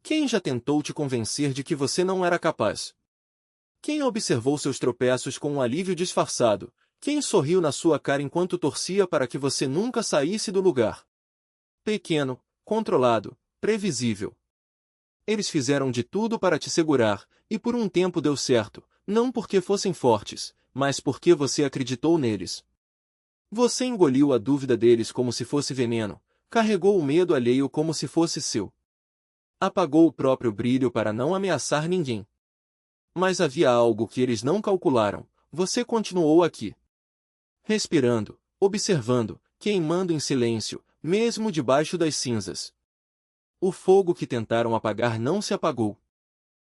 Quem já tentou te convencer de que você não era capaz? Quem observou seus tropeços com um alívio disfarçado? Quem sorriu na sua cara enquanto torcia para que você nunca saísse do lugar? Pequeno, controlado, previsível. Eles fizeram de tudo para te segurar, e por um tempo deu certo, não porque fossem fortes, mas porque você acreditou neles. Você engoliu a dúvida deles como se fosse veneno, carregou o medo alheio como se fosse seu. Apagou o próprio brilho para não ameaçar ninguém. Mas havia algo que eles não calcularam, você continuou aqui. Respirando, observando, queimando em silêncio, mesmo debaixo das cinzas. O fogo que tentaram apagar não se apagou.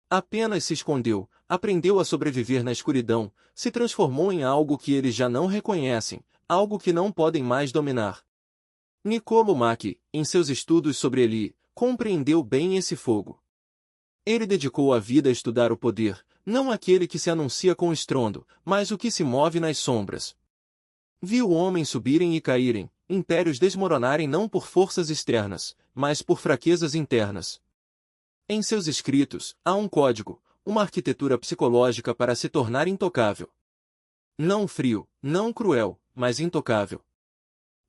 Apenas se escondeu, aprendeu a sobreviver na escuridão, se transformou em algo que eles já não reconhecem, algo que não podem mais dominar. Niccolo Machi, em seus estudos sobre Eli, compreendeu bem esse fogo. Ele dedicou a vida a estudar o poder, não aquele que se anuncia com estrondo, mas o que se move nas sombras. Viu homens subirem e caírem, impérios desmoronarem não por forças externas, mas por fraquezas internas. Em seus escritos, há um código, uma arquitetura psicológica para se tornar intocável. Não frio, não cruel, mas intocável.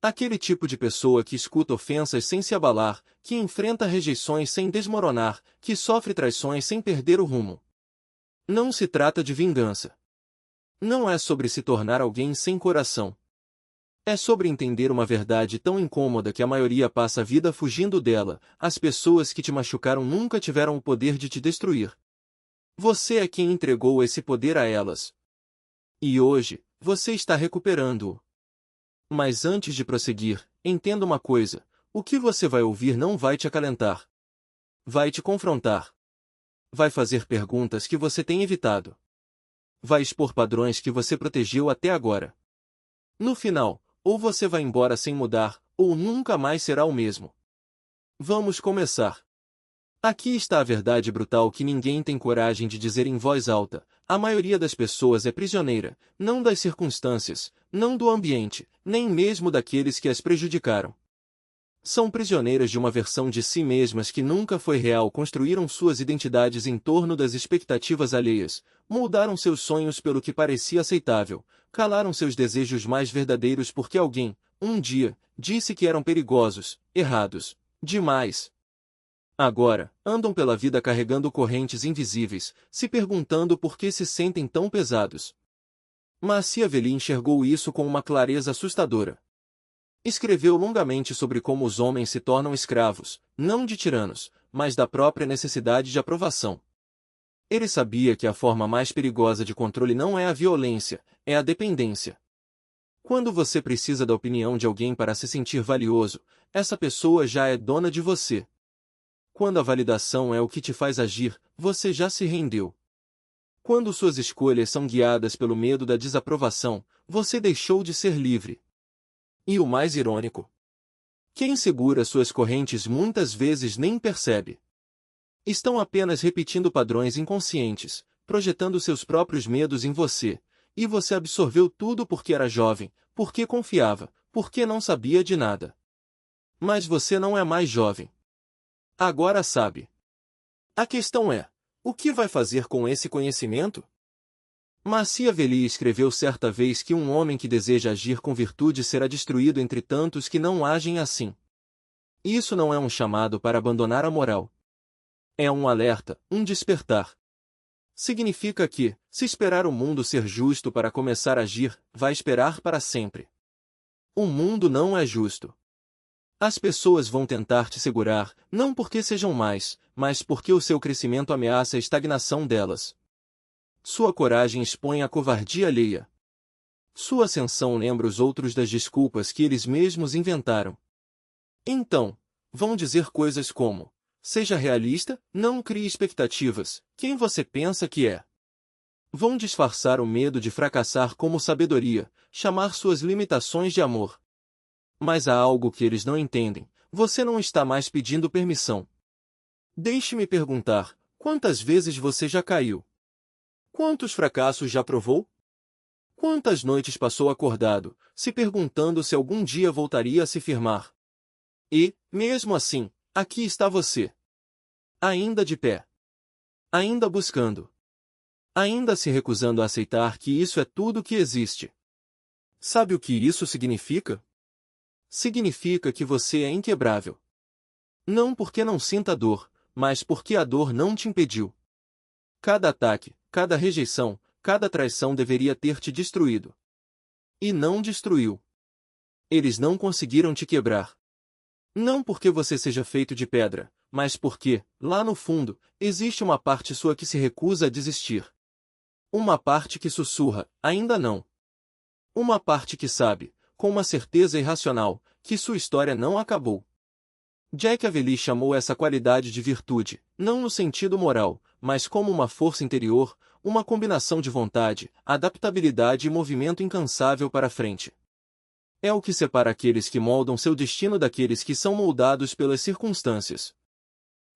Aquele tipo de pessoa que escuta ofensas sem se abalar, que enfrenta rejeições sem desmoronar, que sofre traições sem perder o rumo. Não se trata de vingança. Não é sobre se tornar alguém sem coração. É sobre entender uma verdade tão incômoda que a maioria passa a vida fugindo dela. As pessoas que te machucaram nunca tiveram o poder de te destruir. Você é quem entregou esse poder a elas. E hoje, você está recuperando-o. Mas antes de prosseguir, entenda uma coisa: o que você vai ouvir não vai te acalentar. Vai te confrontar. Vai fazer perguntas que você tem evitado. Vai expor padrões que você protegeu até agora. No final, ou você vai embora sem mudar, ou nunca mais será o mesmo. Vamos começar. Aqui está a verdade brutal que ninguém tem coragem de dizer em voz alta. A maioria das pessoas é prisioneira, não das circunstâncias, não do ambiente, nem mesmo daqueles que as prejudicaram. São prisioneiras de uma versão de si mesmas que nunca foi real, construíram suas identidades em torno das expectativas alheias, moldaram seus sonhos pelo que parecia aceitável, calaram seus desejos mais verdadeiros porque alguém, um dia, disse que eram perigosos, errados, demais. Agora, andam pela vida carregando correntes invisíveis, se perguntando por que se sentem tão pesados. Machiavelli enxergou isso com uma clareza assustadora. Escreveu longamente sobre como os homens se tornam escravos, não de tiranos, mas da própria necessidade de aprovação. Ele sabia que a forma mais perigosa de controle não é a violência, é a dependência. Quando você precisa da opinião de alguém para se sentir valioso, essa pessoa já é dona de você. Quando a validação é o que te faz agir, você já se rendeu. Quando suas escolhas são guiadas pelo medo da desaprovação, você deixou de ser livre. E o mais irônico: quem segura suas correntes muitas vezes nem percebe. Estão apenas repetindo padrões inconscientes, projetando seus próprios medos em você, e você absorveu tudo porque era jovem, porque confiava, porque não sabia de nada. Mas você não é mais jovem. Agora sabe. A questão é: o que vai fazer com esse conhecimento? Machiavelli escreveu certa vez que um homem que deseja agir com virtude será destruído entre tantos que não agem assim. Isso não é um chamado para abandonar a moral. É um alerta, um despertar. Significa que, se esperar o mundo ser justo para começar a agir, vai esperar para sempre. O mundo não é justo. As pessoas vão tentar te segurar, não porque sejam mais, mas porque o seu crescimento ameaça a estagnação delas. Sua coragem expõe a covardia alheia. Sua ascensão lembra os outros das desculpas que eles mesmos inventaram. Então, vão dizer coisas como: seja realista, não crie expectativas, quem você pensa que é? Vão disfarçar o medo de fracassar como sabedoria, chamar suas limitações de amor. Mas há algo que eles não entendem: você não está mais pedindo permissão. Deixe-me perguntar: quantas vezes você já caiu? Quantos fracassos já provou? Quantas noites passou acordado, se perguntando se algum dia voltaria a se firmar? E, mesmo assim, aqui está você. Ainda de pé. Ainda buscando. Ainda se recusando a aceitar que isso é tudo que existe. Sabe o que isso significa? Significa que você é inquebrável. Não porque não sinta dor, mas porque a dor não te impediu. Cada ataque, cada rejeição, cada traição deveria ter te destruído. E não destruiu. Eles não conseguiram te quebrar. Não porque você seja feito de pedra, mas porque, lá no fundo, existe uma parte sua que se recusa a desistir. Uma parte que sussurra, ainda não. Uma parte que sabe, com uma certeza irracional, que sua história não acabou. Jack Aveli chamou essa qualidade de virtude, não no sentido moral, mas como uma força interior, uma combinação de vontade, adaptabilidade e movimento incansável para frente. É o que separa aqueles que moldam seu destino daqueles que são moldados pelas circunstâncias.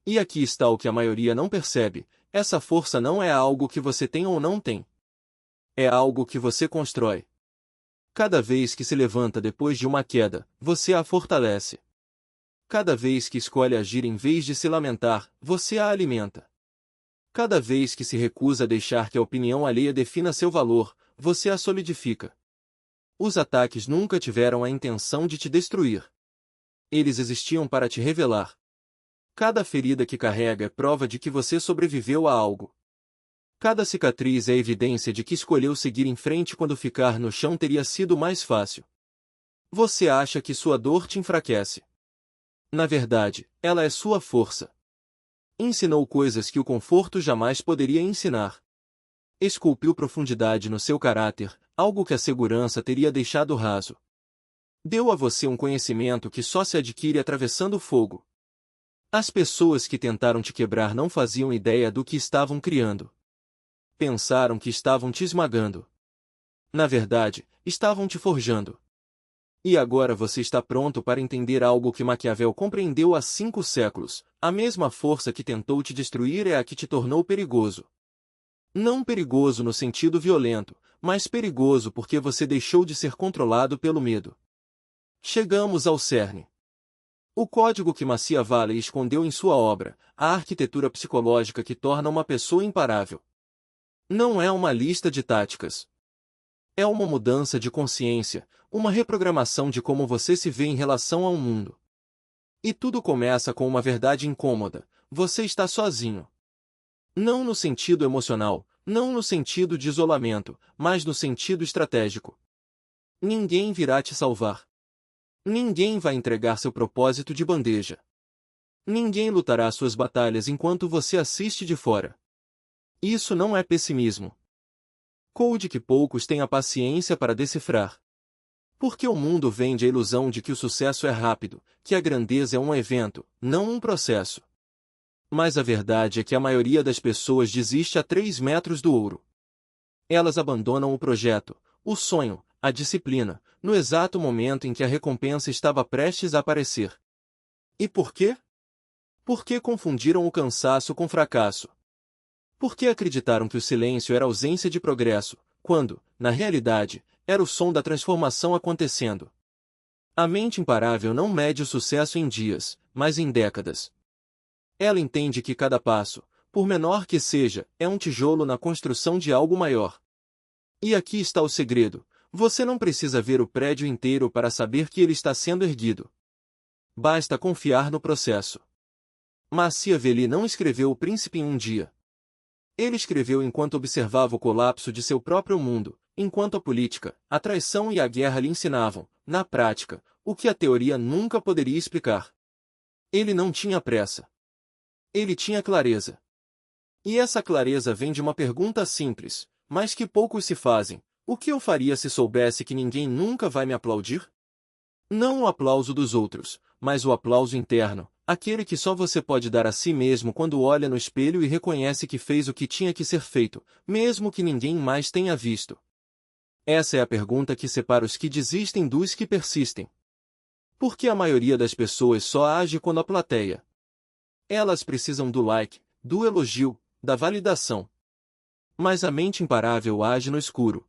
E aqui está o que a maioria não percebe: essa força não é algo que você tem ou não tem. É algo que você constrói. Cada vez que se levanta depois de uma queda, você a fortalece. Cada vez que escolhe agir em vez de se lamentar, você a alimenta. Cada vez que se recusa a deixar que a opinião alheia defina seu valor, você a solidifica. Os ataques nunca tiveram a intenção de te destruir. Eles existiam para te revelar. Cada ferida que carrega é prova de que você sobreviveu a algo. Cada cicatriz é evidência de que escolheu seguir em frente quando ficar no chão teria sido mais fácil. Você acha que sua dor te enfraquece. Na verdade, ela é sua força. Ensinou coisas que o conforto jamais poderia ensinar. Esculpiu profundidade no seu caráter, algo que a segurança teria deixado raso. Deu a você um conhecimento que só se adquire atravessando o fogo. As pessoas que tentaram te quebrar não faziam ideia do que estavam criando. Pensaram que estavam te esmagando. Na verdade, estavam te forjando. E agora você está pronto para entender algo que Maquiavel compreendeu há 5 séculos: a mesma força que tentou te destruir é a que te tornou perigoso. Não perigoso no sentido violento, mas perigoso porque você deixou de ser controlado pelo medo. Chegamos ao cerne. O código que Machiavelli escondeu em sua obra, a arquitetura psicológica que torna uma pessoa imparável. Não é uma lista de táticas. É uma mudança de consciência, uma reprogramação de como você se vê em relação ao mundo. E tudo começa com uma verdade incômoda: você está sozinho. Não no sentido emocional, não no sentido de isolamento, mas no sentido estratégico. Ninguém virá te salvar. Ninguém vai entregar seu propósito de bandeja. Ninguém lutará suas batalhas enquanto você assiste de fora. Isso não é pessimismo. Code que poucos têm a paciência para decifrar. Porque o mundo vende a ilusão de que o sucesso é rápido, que a grandeza é um evento, não um processo. Mas a verdade é que a maioria das pessoas desiste a 3 metros do ouro. Elas abandonam o projeto, o sonho, a disciplina, no exato momento em que a recompensa estava prestes a aparecer. E por quê? Porque confundiram o cansaço com fracasso. Porque acreditaram que o silêncio era ausência de progresso, quando, na realidade, era o som da transformação acontecendo. A mente imparável não mede o sucesso em dias, mas em décadas. Ela entende que cada passo, por menor que seja, é um tijolo na construção de algo maior. E aqui está o segredo: você não precisa ver o prédio inteiro para saber que ele está sendo erguido. Basta confiar no processo. Machiavelli não escreveu O Príncipe em um dia. Ele escreveu enquanto observava o colapso de seu próprio mundo, enquanto a política, a traição e a guerra lhe ensinavam, na prática, o que a teoria nunca poderia explicar. Ele não tinha pressa. Ele tinha clareza. E essa clareza vem de uma pergunta simples, mas que poucos se fazem: o que eu faria se soubesse que ninguém nunca vai me aplaudir? Não o aplauso dos outros, mas o aplauso interno, aquele que só você pode dar a si mesmo quando olha no espelho e reconhece que fez o que tinha que ser feito, mesmo que ninguém mais tenha visto. Essa é a pergunta que separa os que desistem dos que persistem. Porque a maioria das pessoas só age quando a plateia. Elas precisam do like, do elogio, da validação. Mas a mente imparável age no escuro.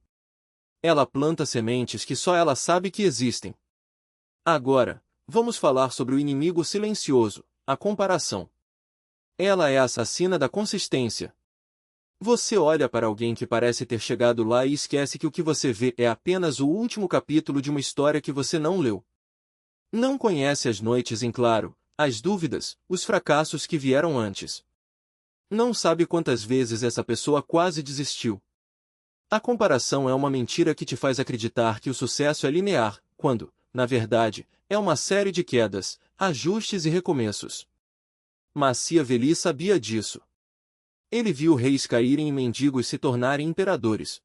Ela planta sementes que só ela sabe que existem. Agora, vamos falar sobre o inimigo silencioso, a comparação. Ela é a assassina da consistência. Você olha para alguém que parece ter chegado lá e esquece que o que você vê é apenas o último capítulo de uma história que você não leu. Não conhece as noites em claro, as dúvidas, os fracassos que vieram antes. Não sabe quantas vezes essa pessoa quase desistiu. A comparação é uma mentira que te faz acreditar que o sucesso é linear, quando, na verdade, é uma série de quedas, ajustes e recomeços. Machiavelli sabia disso. Ele viu reis caírem e mendigos se tornarem imperadores.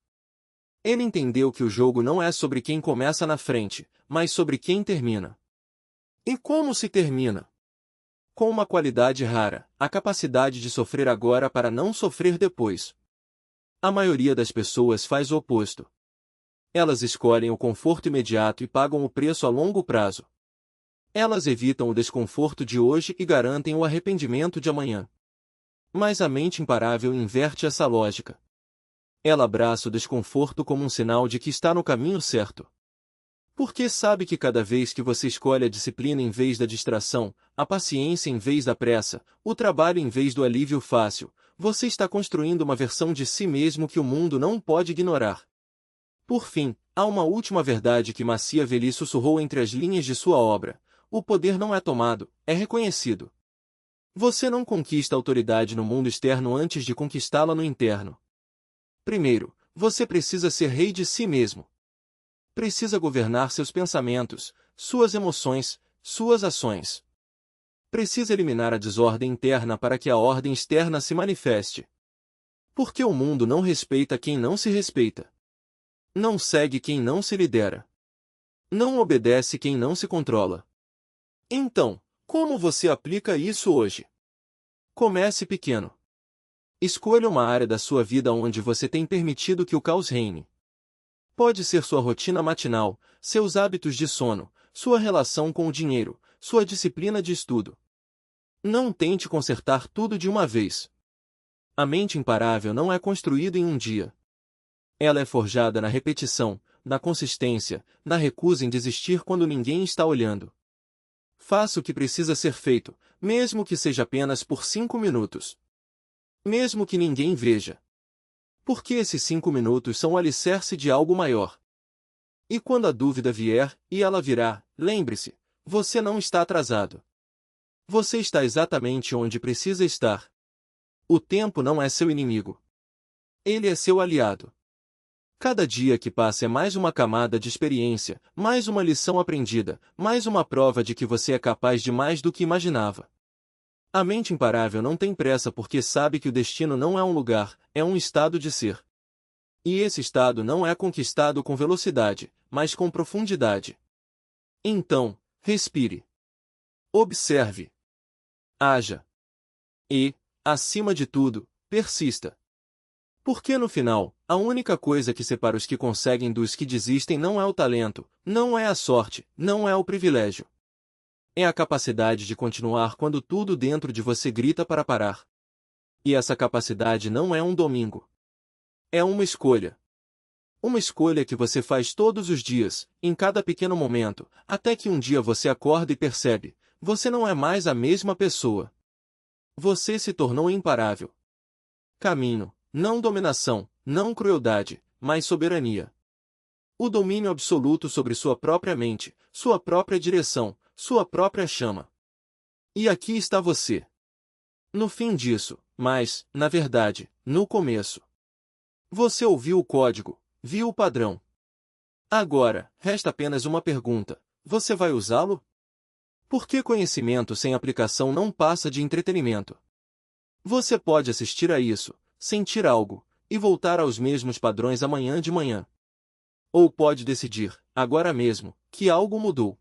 Ele entendeu que o jogo não é sobre quem começa na frente, mas sobre quem termina. E como se termina? Com uma qualidade rara, a capacidade de sofrer agora para não sofrer depois. A maioria das pessoas faz o oposto. Elas escolhem o conforto imediato e pagam o preço a longo prazo. Elas evitam o desconforto de hoje e garantem o arrependimento de amanhã. Mas a mente imparável inverte essa lógica. Ela abraça o desconforto como um sinal de que está no caminho certo. Porque sabe que cada vez que você escolhe a disciplina em vez da distração, a paciência em vez da pressa, o trabalho em vez do alívio fácil, você está construindo uma versão de si mesmo que o mundo não pode ignorar. Por fim, há uma última verdade que Machiavelli sussurrou entre as linhas de sua obra: o poder não é tomado, é reconhecido. Você não conquista autoridade no mundo externo antes de conquistá-la no interno. Primeiro, você precisa ser rei de si mesmo. Precisa governar seus pensamentos, suas emoções, suas ações. Precisa eliminar a desordem interna para que a ordem externa se manifeste. Porque o mundo não respeita quem não se respeita. Não segue quem não se lidera. Não obedece quem não se controla. Então, como você aplica isso hoje? Comece pequeno. Escolha uma área da sua vida onde você tem permitido que o caos reine. Pode ser sua rotina matinal, seus hábitos de sono, sua relação com o dinheiro, sua disciplina de estudo. Não tente consertar tudo de uma vez. A mente imparável não é construída em um dia. Ela é forjada na repetição, na consistência, na recusa em desistir quando ninguém está olhando. Faça o que precisa ser feito, mesmo que seja apenas por 5 minutos. Mesmo que ninguém veja. Porque esses 5 minutos são o alicerce de algo maior. E quando a dúvida vier, e ela virá, lembre-se, você não está atrasado. Você está exatamente onde precisa estar. O tempo não é seu inimigo. Ele é seu aliado. Cada dia que passa é mais uma camada de experiência, mais uma lição aprendida, mais uma prova de que você é capaz de mais do que imaginava. A mente imparável não tem pressa porque sabe que o destino não é um lugar, é um estado de ser. E esse estado não é conquistado com velocidade, mas com profundidade. Então, respire. Observe. Haja. E, acima de tudo, persista. Porque no final, a única coisa que separa os que conseguem dos que desistem não é o talento, não é a sorte, não é o privilégio. É a capacidade de continuar quando tudo dentro de você grita para parar. E essa capacidade não é um domingo. É uma escolha. Uma escolha que você faz todos os dias, em cada pequeno momento, até que um dia você acorda e percebe, você não é mais a mesma pessoa. Você se tornou imparável. Caminho, não dominação, não crueldade, mas soberania. O domínio absoluto sobre sua própria mente, sua própria direção, sua própria chama. E aqui está você. No fim disso, mas, na verdade, no começo. Você ouviu o código, viu o padrão. Agora, resta apenas uma pergunta: você vai usá-lo? Porque conhecimento sem aplicação não passa de entretenimento. Você pode assistir a isso, sentir algo, e voltar aos mesmos padrões amanhã de manhã. Ou pode decidir, agora mesmo, que algo mudou.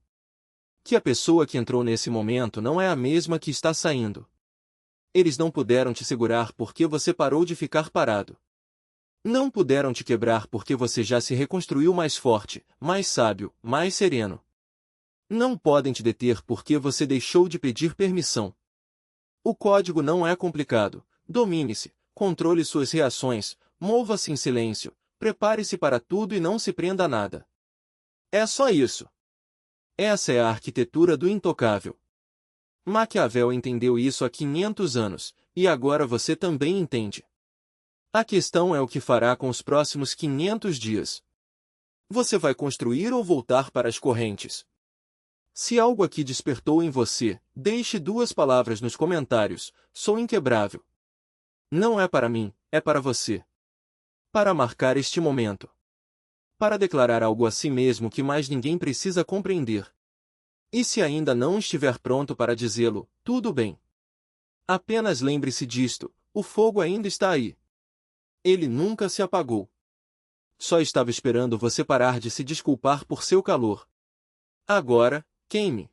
Que a pessoa que entrou nesse momento não é a mesma que está saindo. Eles não puderam te segurar porque você parou de ficar parado. Não puderam te quebrar porque você já se reconstruiu mais forte, mais sábio, mais sereno. Não podem te deter porque você deixou de pedir permissão. O código não é complicado. Domine-se, controle suas reações, mova-se em silêncio, prepare-se para tudo e não se prenda a nada. É só isso. Essa é a arquitetura do intocável. Maquiavel entendeu isso há 500 anos, E agora você também entende. A questão é o que fará com os próximos 500 dias. Você vai construir ou voltar para as correntes? Se algo aqui despertou em você, deixe 2 palavras nos comentários. Sou inquebrável. Não é para mim, é para você. Para marcar este momento. Para declarar algo a si mesmo que mais ninguém precisa compreender. E se ainda não estiver pronto para dizê-lo, tudo bem. Apenas lembre-se disto: o fogo ainda está aí. Ele nunca se apagou. Só estava esperando você parar de se desculpar por seu calor. Agora, queime.